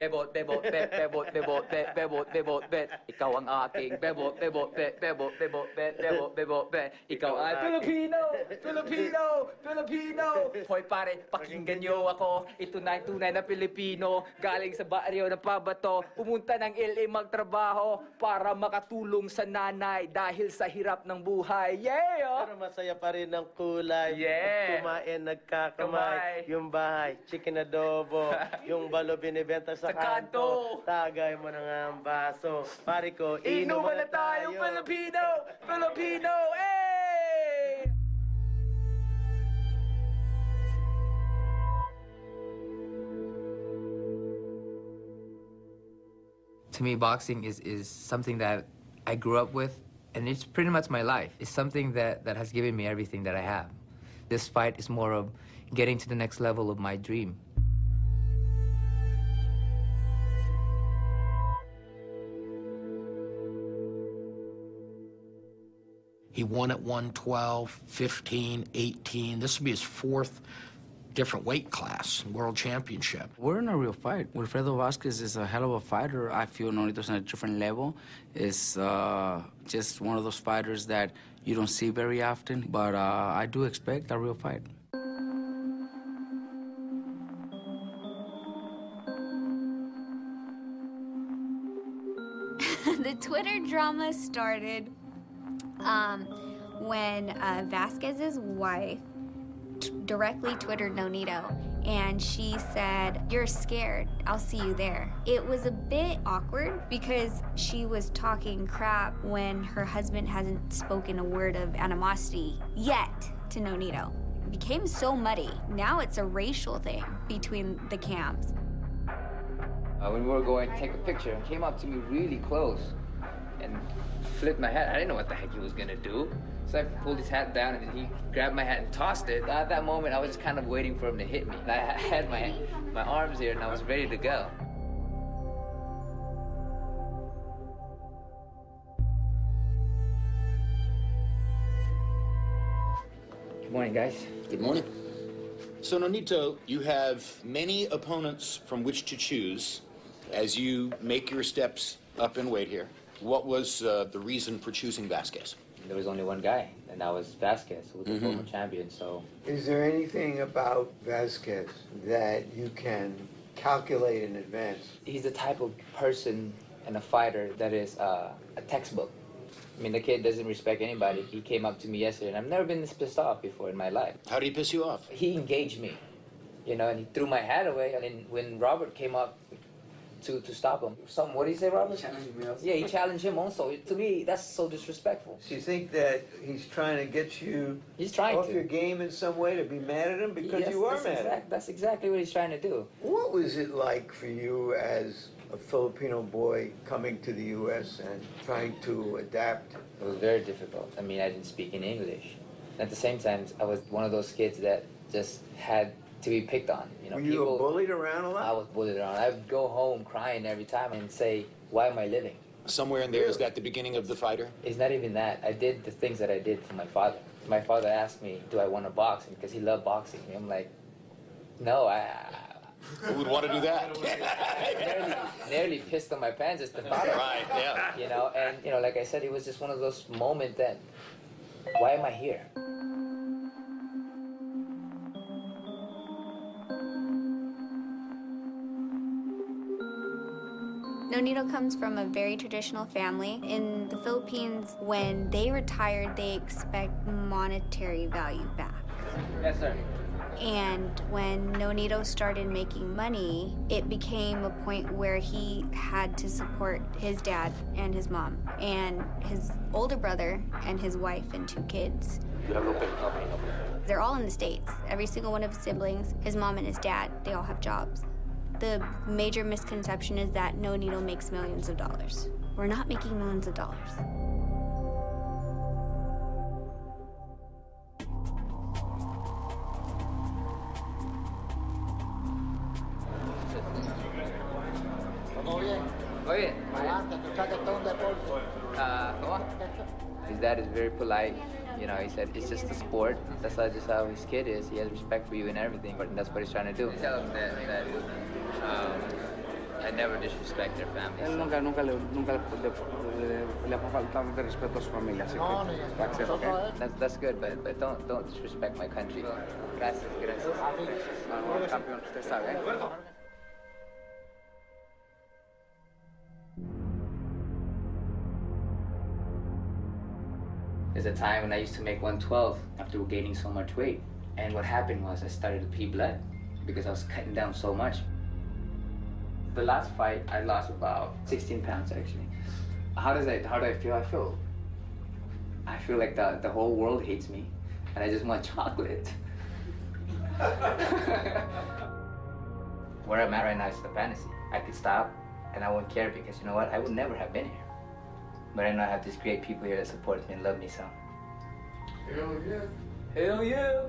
Bebot, bebot, bet, bebot, bebot, bet, bebot, bebot, bet. Ikaw ang aking bebot, bebot, bet, bebot, bebot, bet, bebot, bebot, bet. Ikaw ay Filipino, Filipino, Filipino. Hoy pare, pakinggan niyo ako. Ito na ang tunay na Pilipino. Galing sa baryo na Pabato. Pumunta ng LA magtrabaho para makatulong sa nanay dahil sa hirap ng buhay. Yeah! Pero masaya pa rin ang kulay. Yeah! Kumain, nagkakamay. Yung bahay, chicken adobo. Yung balo binibenta sa kanto. Tagay mo na nga ang baso. Pare ko, inuman na tayo, Filipino! Filipino! Hey! To me, boxing is something that I grew up with, and it's pretty much my life. It's something that has given me everything that I have. This fight is more of getting to the next level of my dream. He won at 112, 15, 18. This would be his fourth different weight class, world championship. We're in a real fight. Wilfredo Vasquez is a hell of a fighter. I feel Nonito's on a different level. It's just one of those fighters that you don't see very often, but I do expect a real fight. The Twitter drama started when Vasquez's wife directly Twittered Nonito, and she said, "You're scared, I'll see you there." It was a bit awkward because she was talking crap when her husband hasn't spoken a word of animosity yet to Nonito. It became so muddy. Now it's a racial thing between the camps. When we were going to take a picture, he came up to me really close and flipped my hat. I didn't know what the heck he was gonna do. So I pulled his hat down and he grabbed my hat and tossed it. At that moment, I was just kind of waiting for him to hit me. I had my arms here and I was ready to go. Good morning, guys. Good morning. So, Nonito, you have many opponents from which to choose as you make your steps up in weight here. What was the reason for choosing Vasquez? There was only one guy, and that was Vasquez, who was the former champion, so... Is there anything about Vasquez that you can calculate in advance? He's the type of person and a fighter that is a textbook. I mean, the kid doesn't respect anybody. He came up to me yesterday, and I've never been this pissed off before in my life. How did he piss you off? He engaged me, you know, and he threw my hat away, and then when Robert came up to stop him. What did he say, Robert? He challenged me also. Yeah, he challenged him also. To me, that's so disrespectful. So you think that he's trying to get you off your game in some way to be mad at him? Because you are mad at him. That's exactly what he's trying to do. What was it like for you as a Filipino boy coming to the U.S. and trying to adapt? It was very difficult. I mean, I didn't speak in English. At the same time, I was one of those kids that just had to be picked on. You know, were you bullied around a lot? I was bullied around. I would go home crying every time and say, "Why am I living?" Somewhere in there, is that the beginning of the fighter? It's not even that. I did the things that I did for my father. My father asked me, do I want to box? Because he loved boxing. I'm like, no, Who would want to do that? nearly pissed on my pants just the thought of it. Right, yeah. You know, and, you know, like I said, it was just one of those moments that, why am I here? Nonito comes from a very traditional family. In the Philippines, when they retire, they expect monetary value back. Yes, sir. And when Nonito started making money, it became a point where he had to support his dad and his mom, and his older brother and his wife and 2 kids. You have no pay. They're all in the States. Every single one of his siblings, his mom and his dad, they all have jobs. The major misconception is that Nonito makes millions of dollars. We're not making millions of dollars. His dad is very polite. You know, he said, it's just a sport. That's just how his kid is. He has respect for you and everything, but that's what he's trying to do. Tell him that I never disrespect their families. Él nunca le ha faltado de respeto a su familia, así que that's it, okay? That's good, but don't disrespect my country. Gracias. Campeón, usted sabe, ¿eh? There's a time when I used to make 112 after gaining so much weight. And what happened was I started to pee blood because I was cutting down so much. The last fight, I lost about 16 pounds actually. How do I feel? I feel like the whole world hates me and I just want chocolate. Where I'm at right now is the fantasy. I could stop and I wouldn't care because you know what? I would never have been here. But I know I have these great people here that support me and love me, so. Hell yeah. Hell yeah.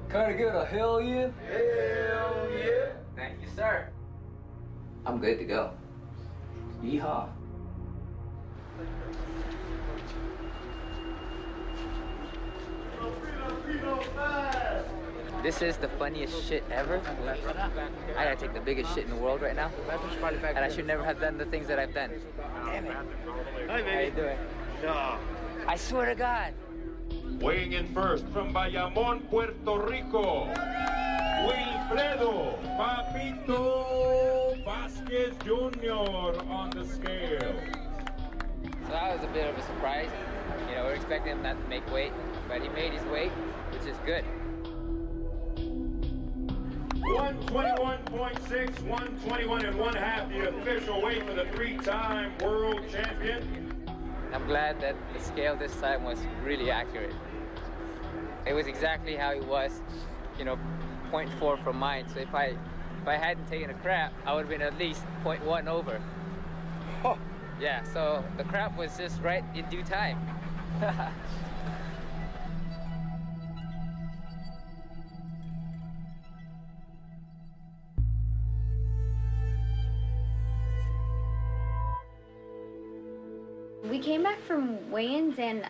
Can I get a hell yeah? Hell yeah. Thank you, sir. I'm good to go. Yeehaw. This is the funniest shit ever. I gotta take the biggest shit in the world right now. And I should never have done the things that I've done. Damn it. Hi, baby. How you doing? No. I swear to God. Weighing in first from Bayamón, Puerto Rico, Wilfredo Papito Vasquez Jr. on the scale. So that was a bit of a surprise. You know, we're expecting him not to make weight, but he made his weight, which is good. 121.6, 121 and 1/2, the official weight for the three-time world champion. I'm glad that the scale this time was really accurate. It was exactly how it was, you know, 0.4 from mine. So if I hadn't taken a crap, I would have been at least 0.1 over. Oh. Yeah, so the crap was just right in due time. We came back from weigh-ins and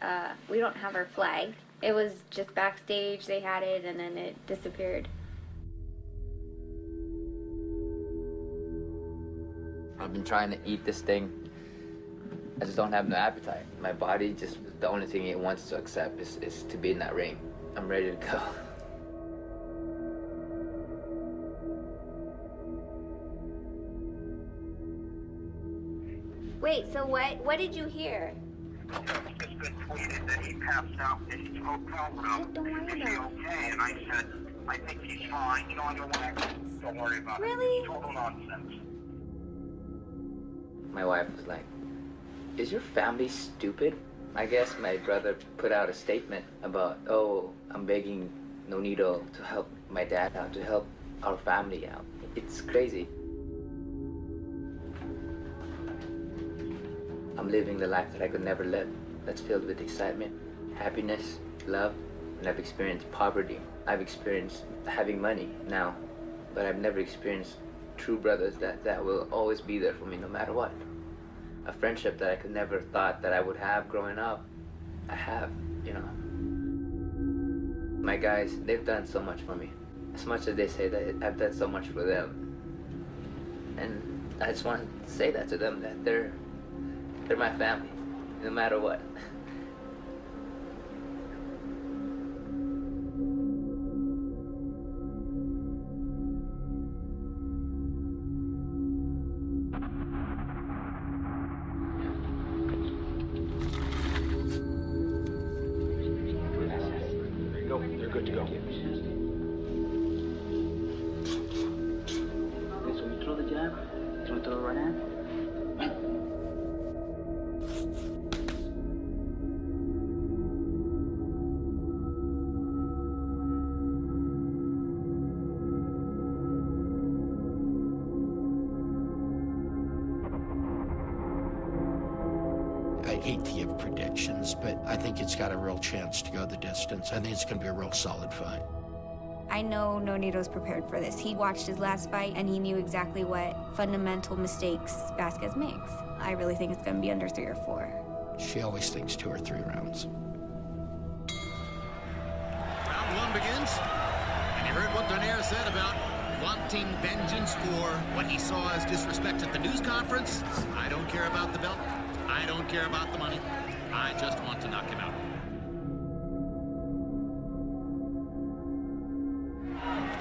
we don't have our flag. It was just backstage, they had it, and then it disappeared. I've been trying to eat this thing. I just don't have no appetite. My body just, the only thing it wants to accept is to be in that ring. I'm ready to go. Wait, so what did you hear? It's been tweeted that he passed out in his hotel room. Don't worry Is he about it. okay? And I said, I think he's fine. You know, I don't worry about Really? it. It's total nonsense. My wife was like, is your family stupid? I guess my brother put out a statement about, oh, I'm begging Nonito to help my dad out, to help our family out. It's crazy. I'm living the life that I could never live, that's filled with excitement, happiness, love, and I've experienced poverty. I've experienced having money now, but I've never experienced true brothers that will always be there for me no matter what. A friendship that I could never thought that I would have growing up, I have, you know. My guys, they've done so much for me. As much as they say that I've done so much for them. And I just want to say that to them, that they're my family, no matter what. There you go. They're good to go. Okay, so when you throw the jab, you want to throw the right hand? I hate to give predictions, but I think it's got a real chance to go the distance. I think it's going to be a real solid fight. I know Nonito's prepared for this. He watched his last fight and he knew exactly what fundamental mistakes Vasquez makes. I really think it's going to be under 3 or 4. She always thinks 2 or 3 rounds. Round 1 begins, and you heard what Donaire said about wanting vengeance for what he saw as disrespect at the news conference. I don't care about the belt. I don't care about the money. I just want to knock him out.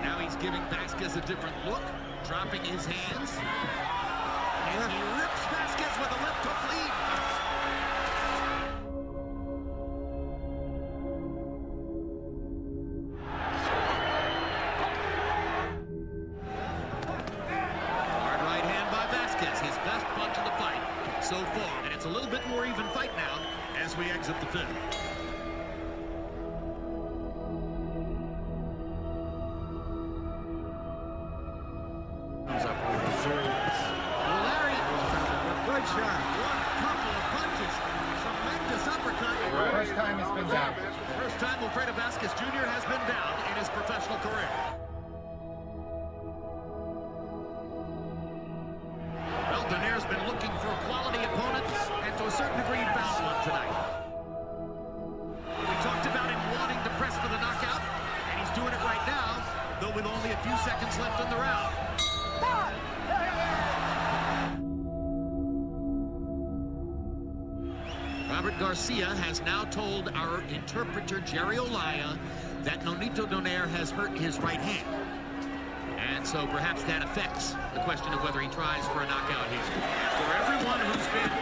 Now he's giving Vasquez a different look, dropping his hands. And he rips Vasquez with a left hook lead. Hard right hand by Vasquez, his best punch of the fight so far. And it's a little bit more even fight now as we exit the fifth. Good shot. What a couple of punches. Tremendous uppercut. First time he's been down. First time Wilfredo Vasquez Jr. has been down in his professional career. Well, Donaire's been looking for quality opponents, and to a certain degree, he found one tonight. We talked about him wanting to press for the knockout, and he's doing it right now, though with only a few seconds left in the round. Robert Garcia has now told our interpreter, Jerry Olaya, that Nonito Donaire has hurt his right hand. And so perhaps that affects the question of whether he tries for a knockout here. For everyone who's been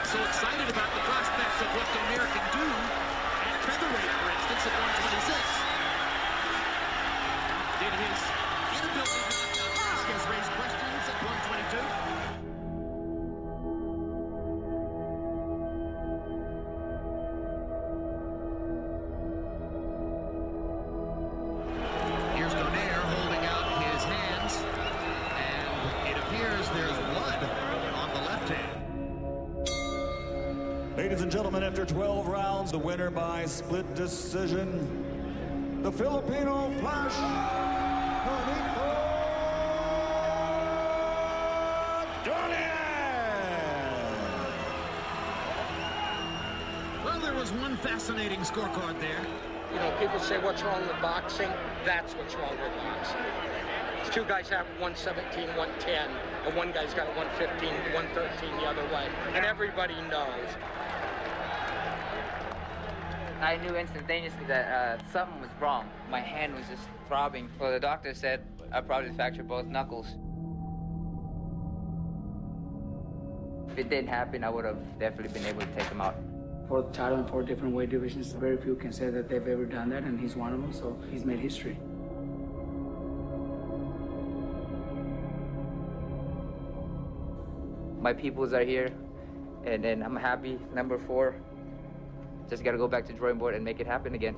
so excited about the prospects of what Donaire can do at featherweight, for instance, at 126, did his inability to knock out Vasquez raise questions at 122? Ladies and gentlemen, after 12 rounds, the winner by split decision, the Filipino Flash, Nonito Donaire. Well, there was one fascinating scorecard there. You know, people say, what's wrong with boxing? That's what's wrong with boxing. Two guys have 117, 110, and one guy's got 115, 113 the other way, and everybody knows. I knew instantaneously that something was wrong. My hand was just throbbing. Well, the doctor said I probably fractured both knuckles. If it didn't happen, I would have definitely been able to take him out. 4 title in 4 different weight divisions. Very few can say that they've ever done that, and he's one of them, so he's made history. My peoples are here, and I'm happy. Number 4. Just got to go back to the drawing board and make it happen again.